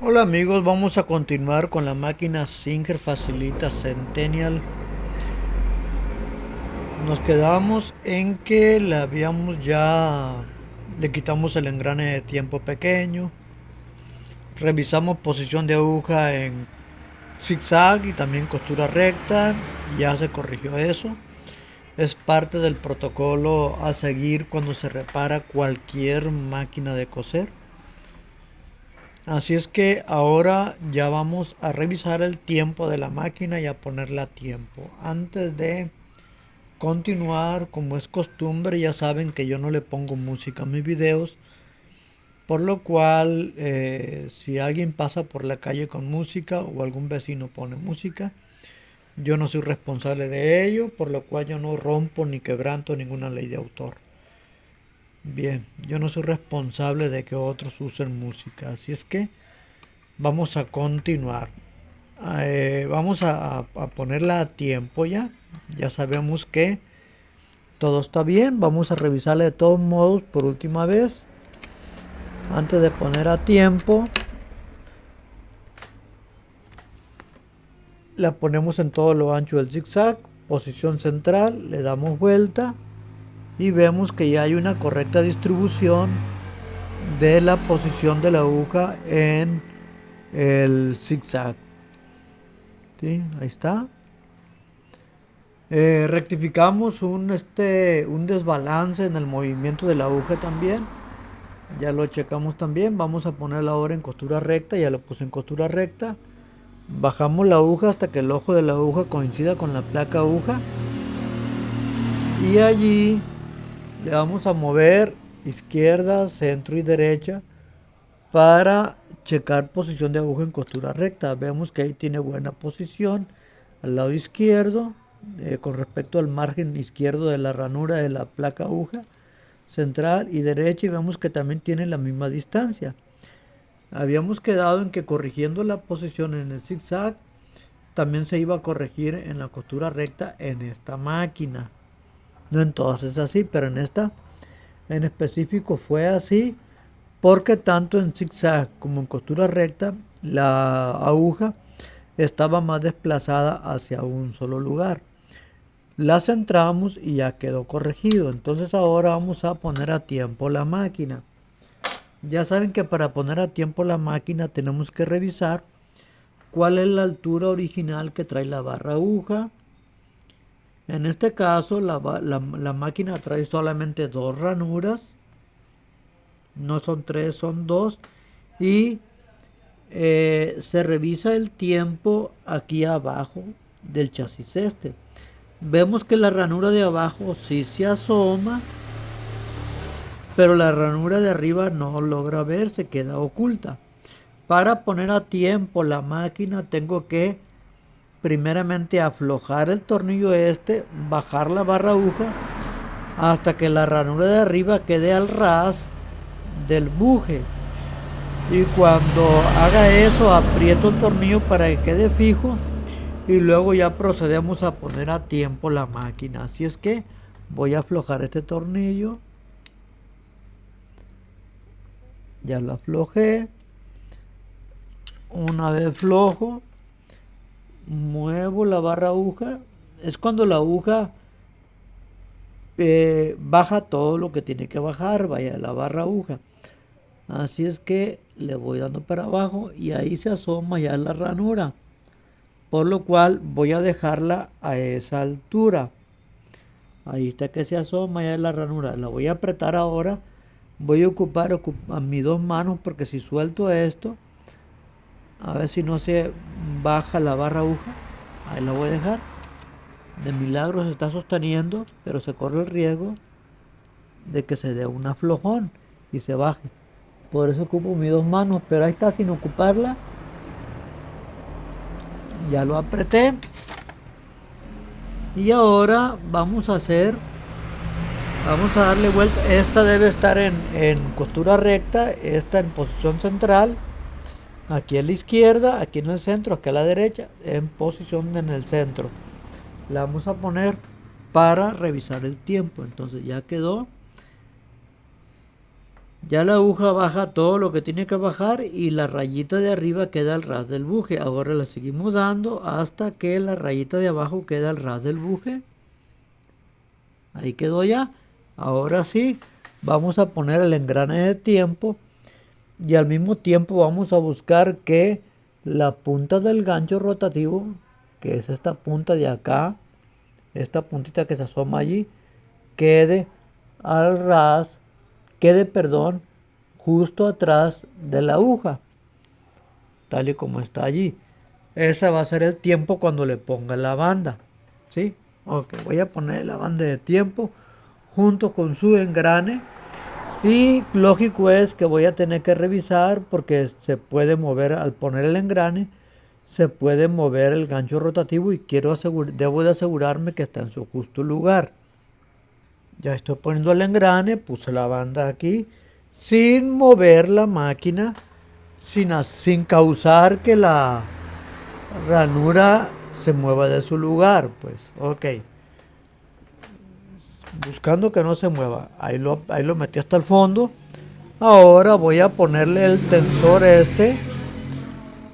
Hola amigos, vamos a continuar con la máquina Singer Facilita Centennial. Nos quedamos en que le quitamos el engrane de tiempo pequeño, revisamos posición de aguja en zigzag y también costura recta, ya se corrigió eso. Es parte del protocolo a seguir cuando se repara cualquier máquina de coser. Así es que ahora ya vamos a revisar el tiempo de la máquina y a ponerla a tiempo. Antes de continuar, como es costumbre, ya saben que yo no le pongo música a mis videos, por lo cual si alguien pasa por la calle con música o algún vecino pone música, yo no soy responsable de ello, por lo cual yo no rompo ni quebranto ninguna ley de autor. Bien, yo no soy responsable de que otros usen música, así es que vamos a continuar. Vamos a ponerla a tiempo ya. Ya sabemos que todo está bien. Vamos a revisarla de todos modos por última vez. Antes de poner a tiempo, la ponemos en todo lo ancho del zigzag. Posición central, le damos vuelta y vemos que ya hay una correcta distribución de la posición de la aguja en el zigzag. ¿Sí? Ahí está. Rectificamos un desbalance en el movimiento de la aguja también. Ya lo checamos también. Vamos a ponerla ahora en costura recta. Ya lo puse en costura recta. Bajamos la aguja hasta que el ojo de la aguja coincida con la placa aguja. Y allí le vamos a mover izquierda, centro y derecha para checar posición de aguja en costura recta. Vemos que ahí tiene buena posición al lado izquierdo con respecto al margen izquierdo de la ranura de la placa aguja central y derecha, y vemos que también tiene la misma distancia. Habíamos quedado en que corrigiendo la posición en el zigzag también se iba a corregir en la costura recta en esta máquina. No en todas es así, pero en esta en específico fue así, porque tanto en zigzag como en costura recta la aguja estaba más desplazada hacia un solo lugar. La centramos y ya quedó corregido. Entonces ahora vamos a poner a tiempo la máquina. Ya saben que para poner a tiempo la máquina tenemos que revisar cuál es la altura original que trae la barra aguja. En este caso la máquina trae solamente dos ranuras. No son tres, son dos. Y se revisa el tiempo aquí abajo del chasis este. Vemos que la ranura de abajo sí se asoma, pero la ranura de arriba no logra verse, queda oculta. Para poner a tiempo la máquina tengo que primeramente aflojar el tornillo este, bajar la barra aguja hasta que la ranura de arriba quede al ras del buje. Y cuando haga eso aprieto el tornillo para que quede fijo y luego ya procedemos a poner a tiempo la máquina. Así es que voy a aflojar este tornillo. Ya lo aflojé. Una vez flojo, muevo la barra aguja. Es cuando la aguja baja todo lo que tiene que bajar, vaya la barra aguja. Así es que le voy dando para abajo y ahí se asoma ya la ranura. Por lo cual voy a dejarla a esa altura. Ahí está que se asoma ya la ranura. La voy a apretar ahora. Voy a ocupar a mis dos manos porque si suelto esto, a ver si no se baja la barra aguja. Ahí la voy a dejar. De milagro se está sosteniendo, pero se corre el riesgo de que se dé un aflojón y se baje. Por eso ocupo mis dos manos, pero ahí está sin ocuparla. Ya lo apreté. Y ahora vamos a darle vuelta. Esta debe estar en costura recta, esta en posición central. Aquí a la izquierda, aquí en el centro, aquí a la derecha, en posición en el centro. La vamos a poner para revisar el tiempo. Entonces ya quedó. Ya la aguja baja todo lo que tiene que bajar y la rayita de arriba queda al ras del buje. Ahora la seguimos dando hasta que la rayita de abajo queda al ras del buje. Ahí quedó ya. Ahora sí, vamos a poner el engrane de tiempo y al mismo tiempo vamos a buscar que la punta del gancho rotativo, que es esta punta de acá, esta puntita que se asoma allí, quede al ras, perdón, justo atrás de la aguja, tal y como está allí. Ese va a ser el tiempo cuando le ponga la banda. ¿Sí? Ok, voy a poner la banda de tiempo junto con su engrane. Y lógico es que voy a tener que revisar porque se puede mover al poner el engrane. Se puede mover el gancho rotativo y debo de asegurarme que está en su justo lugar. Ya estoy poniendo el engrane, puse la banda aquí sin mover la máquina, sin causar que la ranura se mueva de su lugar. Pues, ok. Buscando que no se mueva. Ahí lo metí hasta el fondo. Ahora voy a ponerle el tensor este.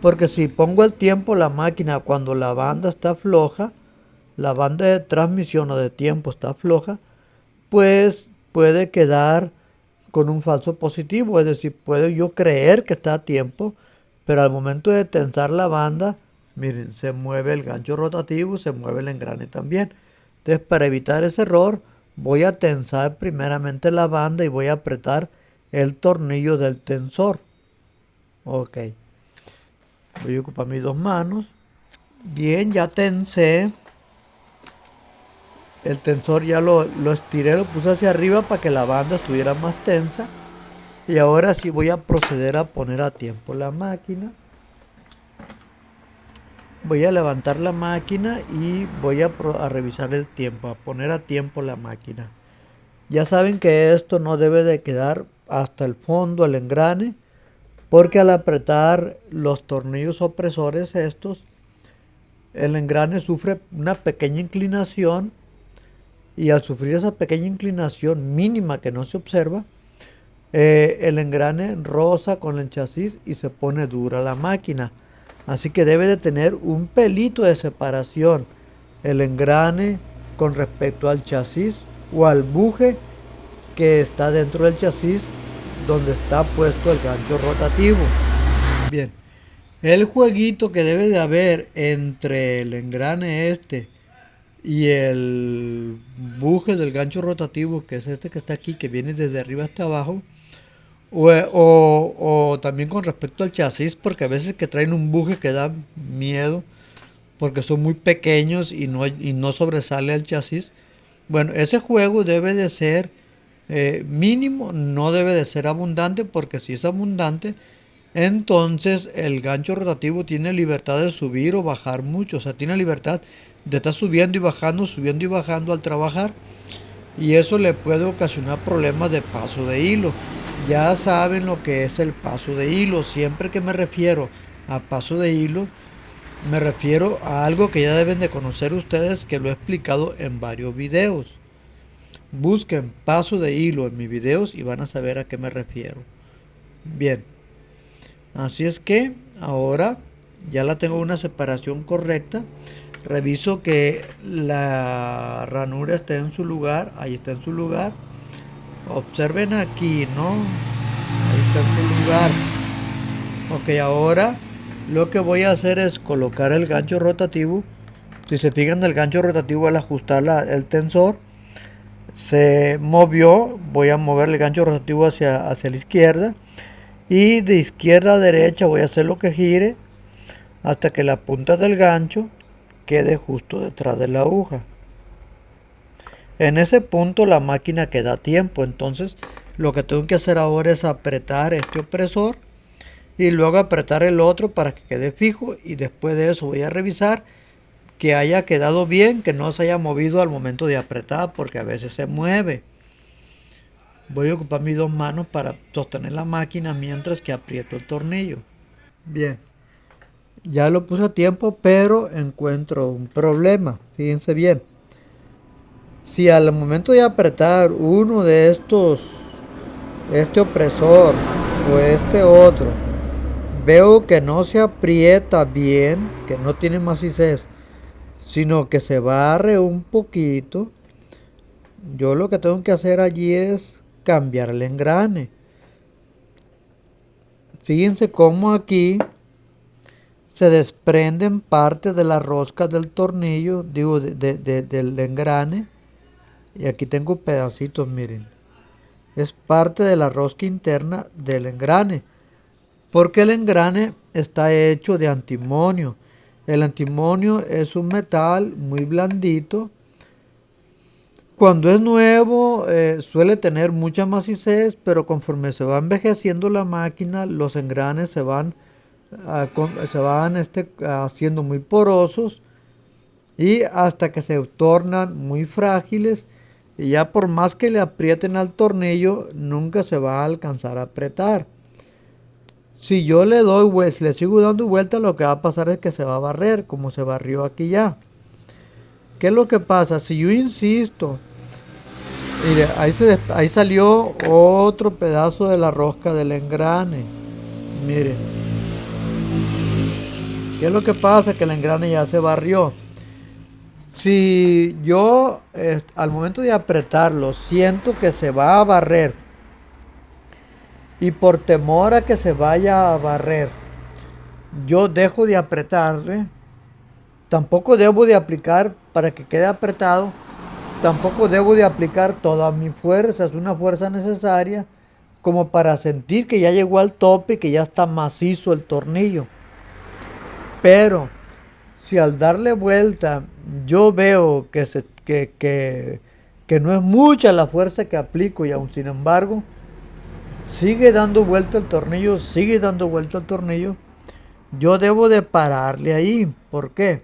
Porque si pongo el tiempo la máquina cuando la banda está floja, la banda de transmisión o de tiempo está floja, pues puede quedar con un falso positivo. Es decir, puedo yo creer que está a tiempo, pero al momento de tensar la banda, miren, se mueve el gancho rotativo, se mueve el engrane también. Entonces, para evitar ese error, voy a tensar primeramente la banda y voy a apretar el tornillo del tensor. Ok. Voy a ocupar mis dos manos. Bien, ya tensé. El tensor ya lo estiré, lo puse hacia arriba para que la banda estuviera más tensa. Y ahora sí voy a proceder a poner a tiempo la máquina. Voy a levantar la máquina y voy a revisar el tiempo, a poner a tiempo la máquina. Ya saben que esto no debe de quedar hasta el fondo, el engrane, porque al apretar los tornillos opresores estos, el engrane sufre una pequeña inclinación y al sufrir esa pequeña inclinación mínima que no se observa, el engrane roza con el chasis y se pone dura la máquina. Así que debe de tener un pelito de separación el engrane con respecto al chasis o al buje que está dentro del chasis donde está puesto el gancho rotativo. Bien, el jueguito que debe de haber entre el engrane este y el buje del gancho rotativo, que es este que está aquí, que viene desde arriba hasta abajo, o también con respecto al chasis, porque a veces que traen un buje que da miedo, porque son muy pequeños y no sobresale el chasis. Bueno, ese juego debe de ser mínimo, no debe de ser abundante, porque si es abundante, entonces el gancho rotativo tiene libertad de subir o bajar mucho, o sea, tiene libertad de estar subiendo y bajando al trabajar, y eso le puede ocasionar problemas de paso de hilo. Ya saben lo que es el paso de hilo. Siempre que me refiero a paso de hilo, me refiero a algo que ya deben de conocer ustedes, que lo he explicado en varios videos. Busquen paso de hilo en mis videos y van a saber a qué me refiero. Bien, así es que ahora ya la tengo una separación correcta. Reviso que la ranura esté en su lugar. Ahí está en su lugar. Observen aquí, ¿no? Ahí está en su lugar. Ok, ahora lo que voy a hacer es colocar el gancho rotativo. Si se fijan, el gancho rotativo al ajustar el tensor se movió. Voy a mover el gancho rotativo hacia la izquierda. Y de izquierda a derecha voy a hacer lo que gire hasta que la punta del gancho quede justo detrás de la aguja. En ese punto la máquina queda a tiempo. Entonces lo que tengo que hacer ahora es apretar este opresor y luego apretar el otro para que quede fijo, y después de eso voy a revisar que haya quedado bien, que no se haya movido al momento de apretar, porque a veces se mueve. Voy a ocupar mis dos manos para sostener la máquina mientras que aprieto el tornillo. Bien, ya lo puse a tiempo, pero encuentro un problema. Fíjense bien. Si al momento de apretar uno de estos este opresor o este otro, veo que no se aprieta bien, que no tiene maciez, sino que se barre un poquito, yo lo que tengo que hacer allí es cambiar el engrane. Fíjense cómo aquí se desprenden partes de las roscas del tornillo, digo, del engrane. Y aquí tengo pedacitos, miren. Es parte de la rosca interna del engrane. Porque el engrane está hecho de antimonio. El antimonio es un metal muy blandito. Cuando es nuevo suele tener mucha maciez, pero conforme se va envejeciendo la máquina, los engranes se van haciendo muy porosos y hasta que se tornan muy frágiles y ya por más que le aprieten al tornillo, nunca se va a alcanzar a apretar. Si yo si le sigo dando vuelta, lo que va a pasar es que se va a barrer, como se barrió aquí ya. ¿Qué es lo que pasa? Si yo insisto, mire, ahí salió otro pedazo de la rosca del engrane. Mire, ¿qué es lo que pasa? Que el engrane ya se barrió. Si yo al momento de apretarlo siento que se va a barrer y por temor a que se vaya a barrer, yo dejo de apretarle, tampoco debo de aplicar para que quede apretado, tampoco debo de aplicar toda mi fuerza, es una fuerza necesaria como para sentir que ya llegó al tope y que ya está macizo el tornillo. Pero si al darle vuelta yo veo que no es mucha la fuerza que aplico y aún sin embargo sigue dando vuelta el tornillo, sigue dando vuelta el tornillo, yo debo de pararle ahí. ¿Por qué?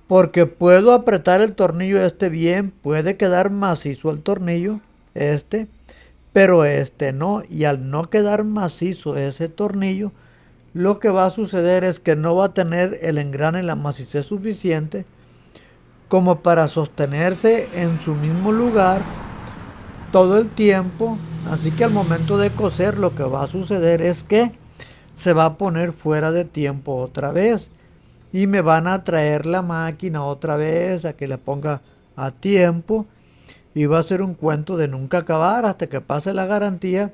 Porque puedo apretar el tornillo bien, puede quedar macizo el tornillo pero no. Y al no quedar macizo ese tornillo, lo que va a suceder es que no va a tener el engrane la maciez suficiente como para sostenerse en su mismo lugar todo el tiempo. Así que al momento de coser lo que va a suceder es que se va a poner fuera de tiempo otra vez y me van a traer la máquina otra vez a que la ponga a tiempo y va a ser un cuento de nunca acabar hasta que pase la garantía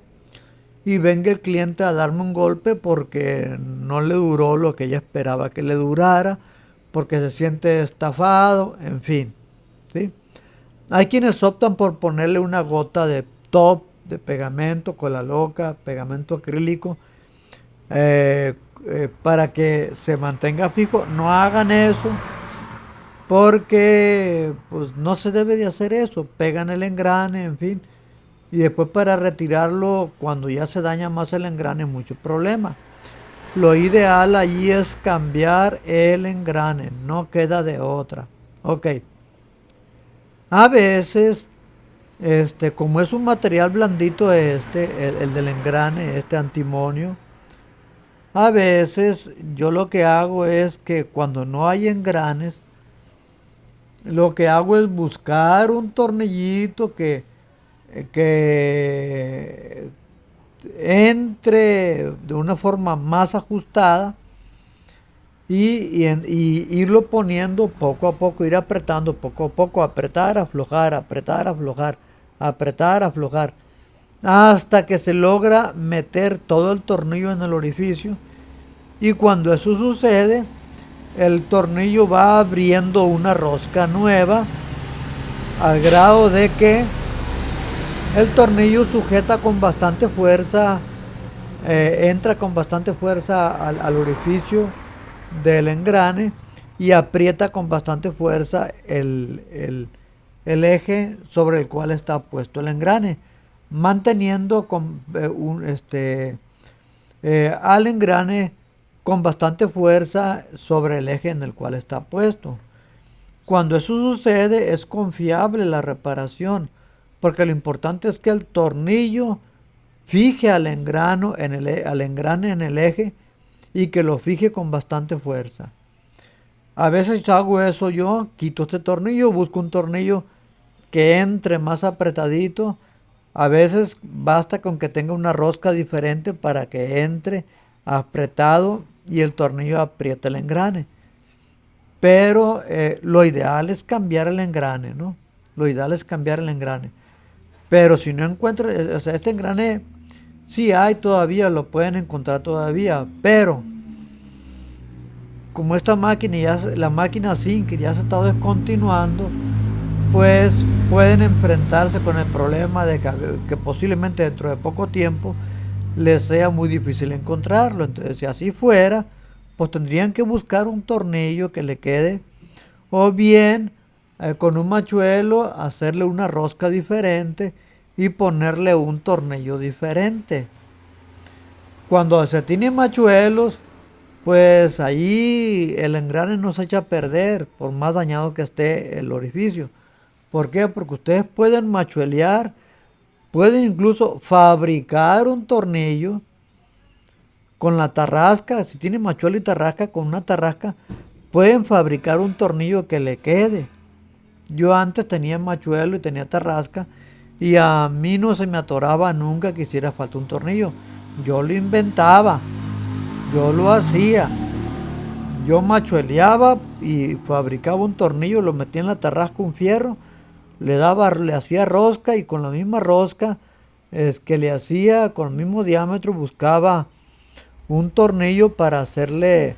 y venga el cliente a darme un golpe porque no le duró lo que ella esperaba que le durara, porque se siente estafado, en fin, ¿sí? Hay quienes optan por ponerle una gota de top, de pegamento, cola loca, pegamento acrílico, eh, para que se mantenga fijo. No hagan eso porque pues no se debe de hacer eso. Pegan el engrane, en fin. Y después para retirarlo, cuando ya se daña más el engrane, mucho problema. Lo ideal allí es cambiar el engrane, no queda de otra. Ok. A veces, como es un material blandito el del engrane, este antimonio, a veces yo lo que hago es que cuando no hay engranes, lo que hago es buscar un tornillito que entre de una forma más ajustada y irlo poniendo poco a poco, ir apretando poco a poco, apretar, aflojar, apretar, aflojar, apretar, aflojar, hasta que se logra meter todo el tornillo en el orificio. Y cuando eso sucede, el tornillo va abriendo una rosca nueva al grado de que el tornillo sujeta con bastante fuerza, entra con bastante fuerza al orificio del engrane y aprieta con bastante fuerza el eje sobre el cual está puesto el engrane, manteniendo al engrane con bastante fuerza sobre el eje en el cual está puesto. Cuando eso sucede es confiable la reparación, porque lo importante es que el tornillo fije al engrane en el eje y que lo fije con bastante fuerza. A veces hago eso yo, quito este tornillo, busco un tornillo que entre más apretadito A veces basta con que tenga una rosca diferente para que entre apretado y el tornillo apriete el engrane. Pero lo ideal es cambiar el engrane, ¿no? Lo ideal es cambiar el engrane. Pero si no encuentra, o sea, este engrane sí hay todavía, lo pueden encontrar todavía, pero como esta máquina la máquina Zinc ya se está descontinuando, pues pueden enfrentarse con el problema de que posiblemente dentro de poco tiempo les sea muy difícil encontrarlo. Entonces, si así fuera, pues tendrían que buscar un tornillo que le quede, o bien con un machuelo hacerle una rosca diferente y ponerle un tornillo diferente. Cuando se tienen machuelos, pues ahí el engrane no se echa a perder, por más dañado que esté el orificio. ¿Por qué? Porque ustedes pueden machuelear, pueden incluso fabricar un tornillo con la tarrasca. Si tienen machuelo y tarrasca, con una tarrasca pueden fabricar un tornillo que le quede. Yo antes tenía machuelo y tenía tarrasca y a mí no se me atoraba nunca que hiciera falta un tornillo. Yo lo inventaba, yo lo hacía. Yo machueleaba y fabricaba un tornillo, lo metía en la tarrasca un fierro, le hacía rosca y con la misma rosca es que le hacía con el mismo diámetro buscaba un tornillo para hacerle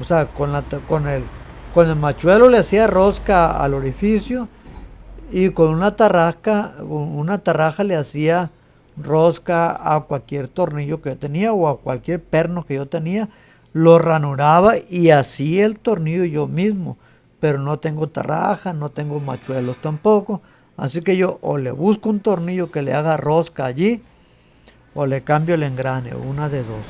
o sea, con el machuelo le hacía rosca al orificio y con una tarraja le hacía rosca a cualquier tornillo que yo tenía o a cualquier perno que yo tenía, lo ranuraba y hacía el tornillo yo mismo. Pero no tengo tarraja, no tengo machuelos tampoco. Así que yo o le busco un tornillo que le haga rosca allí o le cambio el engrane, una de dos.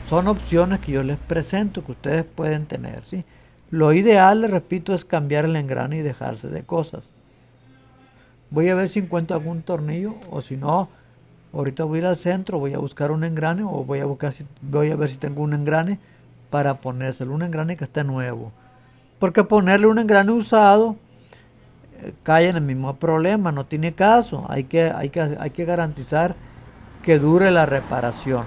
Son opciones que yo les presento que ustedes pueden tener, ¿sí? Lo ideal, les repito, es cambiar el engrane y dejarse de cosas. Voy a ver si encuentro algún tornillo o si no, ahorita voy a ir al centro, voy a buscar un engrane o voy a ver si tengo un engrane para ponérselo, un engrane que esté nuevo. Porque ponerle un engrane usado cae en el mismo problema, no tiene caso. Hay que garantizar que dure la reparación.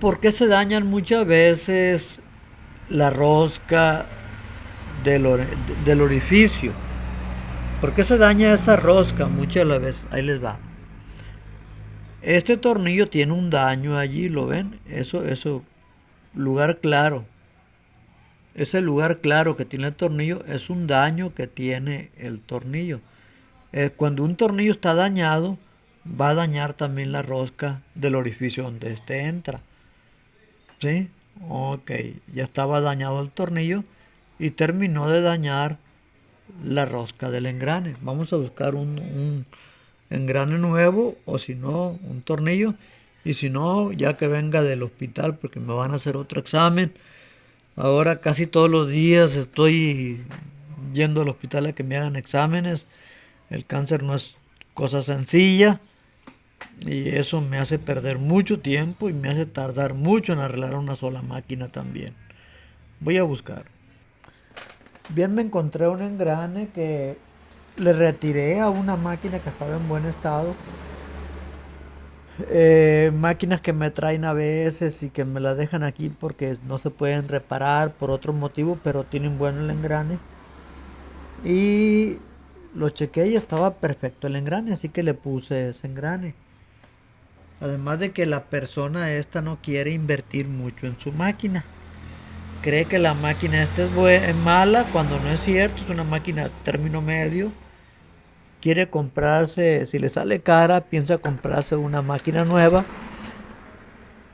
¿Por qué se dañan muchas veces la rosca del orificio? ¿Por qué se daña esa rosca muchas de las veces? Ahí les va. Este tornillo tiene un daño allí, ¿lo ven? Eso, lugar claro. Ese lugar claro que tiene el tornillo es un daño que tiene el tornillo. Cuando un tornillo está dañado, va a dañar también la rosca del orificio donde este entra. ¿Sí? Ok, ya estaba dañado el tornillo y terminó de dañar la rosca del engrane. Vamos a buscar un engrane nuevo o si no, un tornillo. Y si no, ya que venga del hospital porque me van a hacer otro examen. Ahora casi todos los días estoy yendo al hospital a que me hagan exámenes. El cáncer no es cosa sencilla y eso me hace perder mucho tiempo y me hace tardar mucho en arreglar una sola máquina también. Voy a buscar. Bien, me encontré un engrane que le retiré a una máquina que estaba en buen estado. Máquinas que me traen a veces y que me las dejan aquí porque no se pueden reparar por otro motivo, pero tienen bueno el engrane. Y lo chequeé y estaba perfecto el engrane, así que le puse ese engrane. Además de que la persona esta no quiere invertir mucho en su máquina. Cree que la máquina esta es mala cuando no es cierto, es una máquina término medio. Quiere comprarse, si le sale cara, piensa comprarse una máquina nueva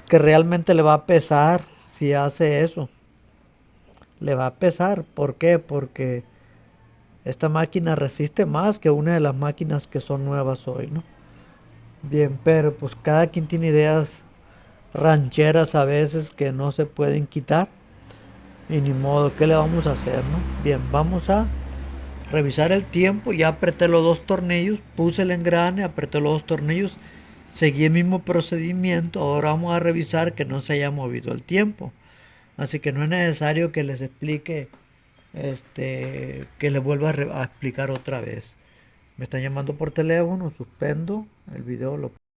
que realmente le va a pesar si hace eso. Le va a pesar. ¿Por qué? Porque esta máquina resiste más que una de las máquinas que son nuevas hoy, ¿no? Bien, pero pues cada quien tiene ideas rancheras a veces que no se pueden quitar. Y ni modo, ¿qué le vamos a hacer, no? Bien, vamos a revisar el tiempo. Ya apreté los dos tornillos, puse el engrane, apreté los dos tornillos, seguí el mismo procedimiento. Ahora vamos a revisar que no se haya movido el tiempo. Así que no es necesario que les explique, que les vuelva a explicar otra vez. Me están llamando por teléfono, suspendo el video, lo